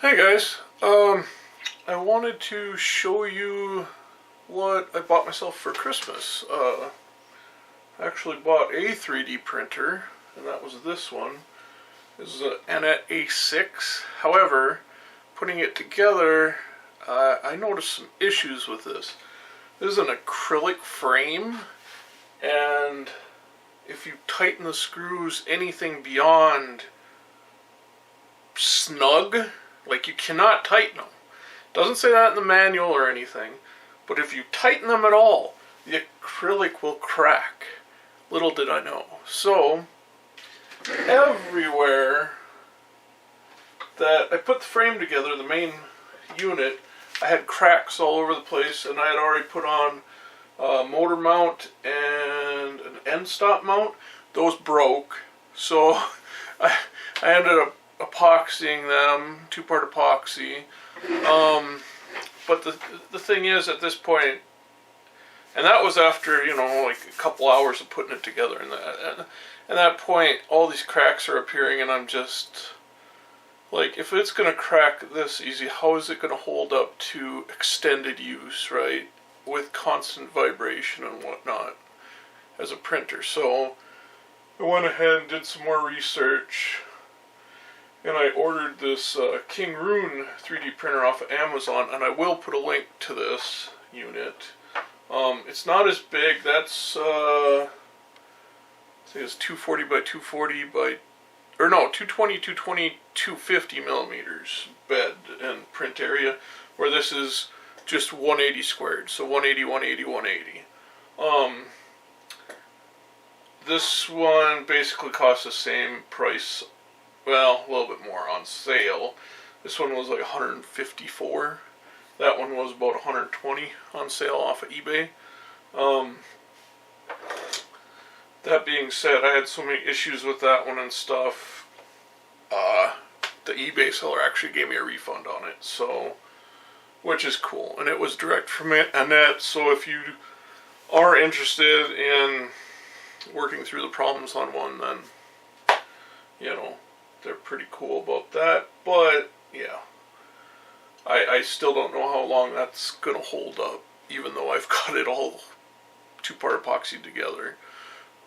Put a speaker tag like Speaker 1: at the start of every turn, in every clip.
Speaker 1: Hey guys, I wanted to show you what I bought myself for Christmas. I actually bought a 3D printer, and that was this one. This is an Anet A6. However, putting it together, I noticed some issues with this. This is an acrylic frame, and if you tighten the screws anything beyond snug, like you cannot tighten them. Doesn't say that in the manual or anything, but if you tighten them at all, the acrylic will crack. Little did I know. So, everywhere that I put the frame together, the main unit, I had cracks all over the place, and I had already put on a motor mount and an end stop mount. Those broke, so I ended up epoxying them, two-part epoxy. But the thing is, at this point, and that was after, like a couple hours of putting it together, and at that point, all these cracks are appearing, and I'm just like, if it's going to crack this easy, how is it going to hold up to extended use, right? With constant vibration and whatnot as a printer. So I went ahead and did some more research, and I ordered this Kingroon 3D printer off of Amazon, and I will put a link to this unit. It's not as big. That's I think it's 240 by 240 by, or no, 220, 250 millimeters bed and print area, where this is just 180 squared, so 180, 180, 180. This one basically costs the same price, well, a little bit more on sale. This one was like 154. That one was about 120 on sale off of eBay. That being said, I had so many issues with that one and stuff. The eBay seller actually gave me a refund on it, so, which is cool. And it was direct from Anet, so if you are interested in working through the problems on one, then, they're pretty cool about that. But, yeah, I still don't know how long that's going to hold up, even though I've got it all two-part epoxy together.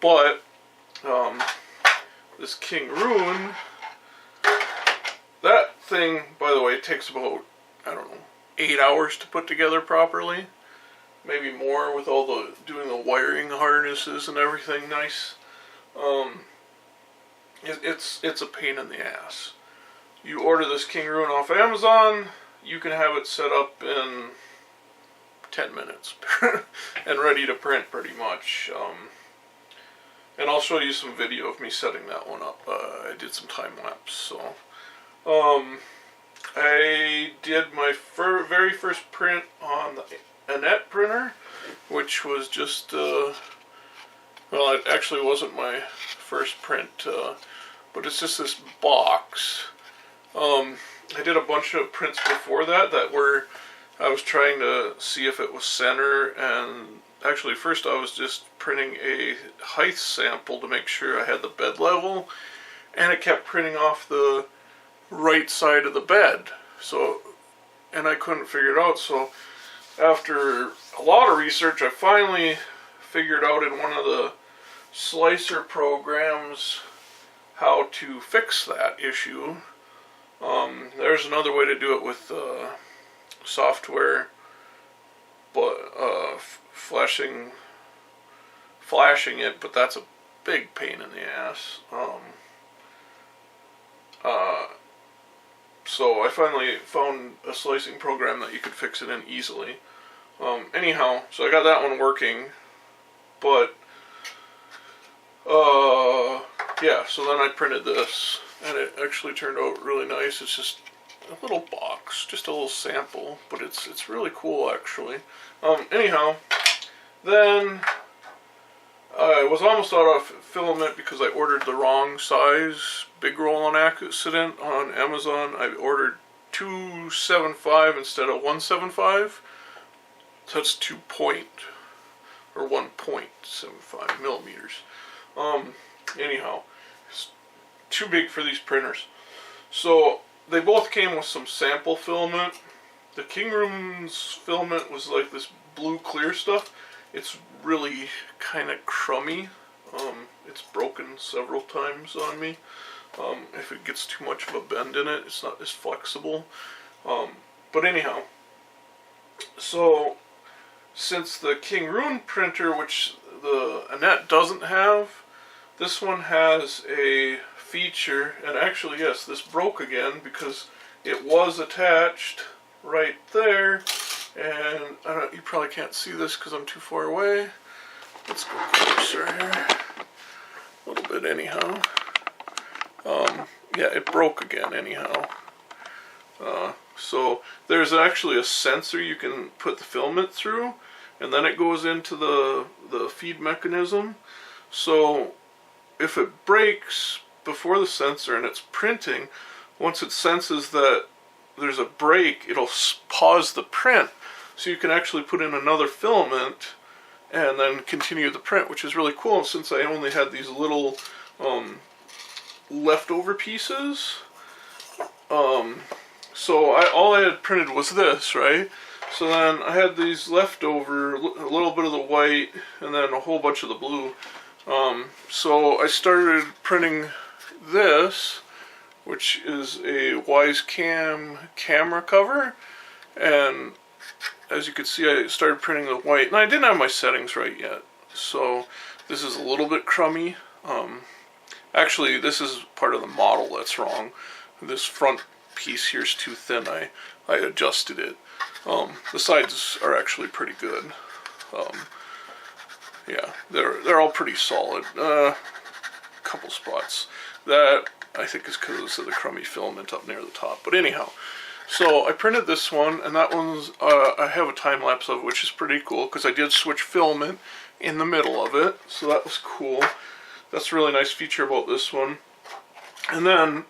Speaker 1: But, this Kingroon, that thing, by the way, takes about, 8 hours to put together properly. Maybe more with all the, doing the wiring harnesses and everything nice. It's a pain in the ass. You order this Kingroon off Amazon, you can have it set up in 10 minutes and ready to print pretty much. And I'll show you some video of me setting that one up. I did some time lapse. So I did my very first print on the Anet printer, which was just well, it actually wasn't my first print, but it's just this box. I did a bunch of prints before that were, I was trying to see if it was center, and actually first I was just printing a height sample to make sure I had the bed level, and it kept printing off the right side of the bed, so, and I couldn't figure it out. So after a lot of research, I finally figured out in one of the slicer programs how to fix that issue. There's another way to do it with software, but flashing it, but that's a big pain in the ass. So I finally found a slicing program that you could fix it in easily. Anyhow, so I got that one working, but yeah, so then I printed this, and it actually turned out really nice. It's just a little box, just a little sample, but it's really cool actually. Anyhow, then I was almost out of filament because I ordered the wrong size big roll on accident on Amazon. I ordered 275 instead of 175. So that's 1.75 millimeters. Anyhow, it's too big for these printers. So they both came with some sample filament. The King Room's filament was like this blue clear stuff. It's really kind of crummy. It's broken several times on me. If it gets too much of a bend in it, it's not as flexible. But anyhow, so since the King Room printer, which the Annette doesn't have, this one has a feature, and actually yes, this broke again because it was attached right there, and you probably can't see this because I'm too far away. Let's go closer here, a little bit anyhow. Yeah, it broke again anyhow. So there's actually a sensor you can put the filament through, and then it goes into the feed mechanism. So if it breaks before the sensor and it's printing, once it senses that there's a break, it'll pause the print, so you can actually put in another filament and then continue the print, which is really cool. And since I only had these little leftover pieces, so all I had printed was this, right? So then I had these leftover, a little bit of the white and then a whole bunch of the blue. So I started printing this, which is a WiseCam camera cover, and as you can see, I started printing the white, and I didn't have my settings right yet, so this is a little bit crummy. Actually, this is part of the model that's wrong. This front piece here is too thin. I adjusted it. The sides are actually pretty good. Yeah, they're all pretty solid. Couple spots that I think is because of the crummy filament up near the top. But anyhow, so I printed this one, and that one's I have a time lapse of, which is pretty cool because I did switch filament in the middle of it, so that was cool. That's a really nice feature about this one. And then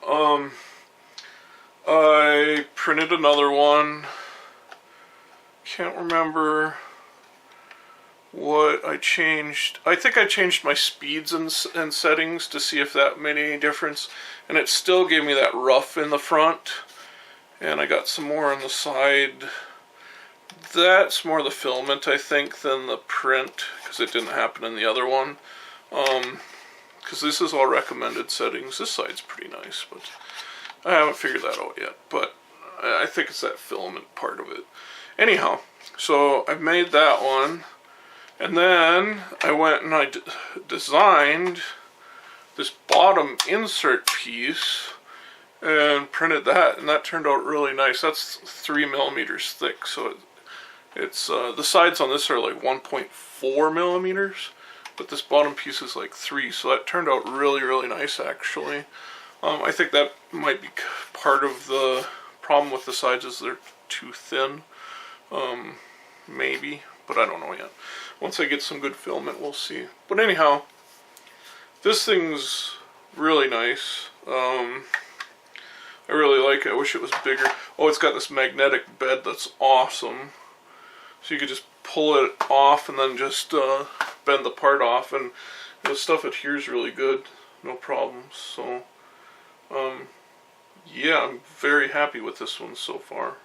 Speaker 1: I printed another one. Can't remember what I changed. I think I changed my speeds and settings to see if that made any difference, and it still gave me that rough in the front, and I got some more on the side. That's more the filament, I think, than the print, because it didn't happen in the other one. Because this is all recommended settings. This side's pretty nice, but I haven't figured that out yet. But I think it's that filament part of it. Anyhow, so I made that one, and then I went and I designed this bottom insert piece and printed that, and that turned out really nice. That's 3 millimeters thick, so it's the sides on this are like 1.4 millimeters, but this bottom piece is like 3, so that turned out really, really nice actually. I think that might be part of the problem with the sides, is they're too thin. Maybe, but I don't know yet. Once I get some good filament, we'll see. But anyhow, this thing's really nice. I really like it. I wish it was bigger. Oh, it's got this magnetic bed that's awesome. So you could just pull it off and then just bend the part off, and the stuff adheres really good. No problems. So, yeah, I'm very happy with this one so far.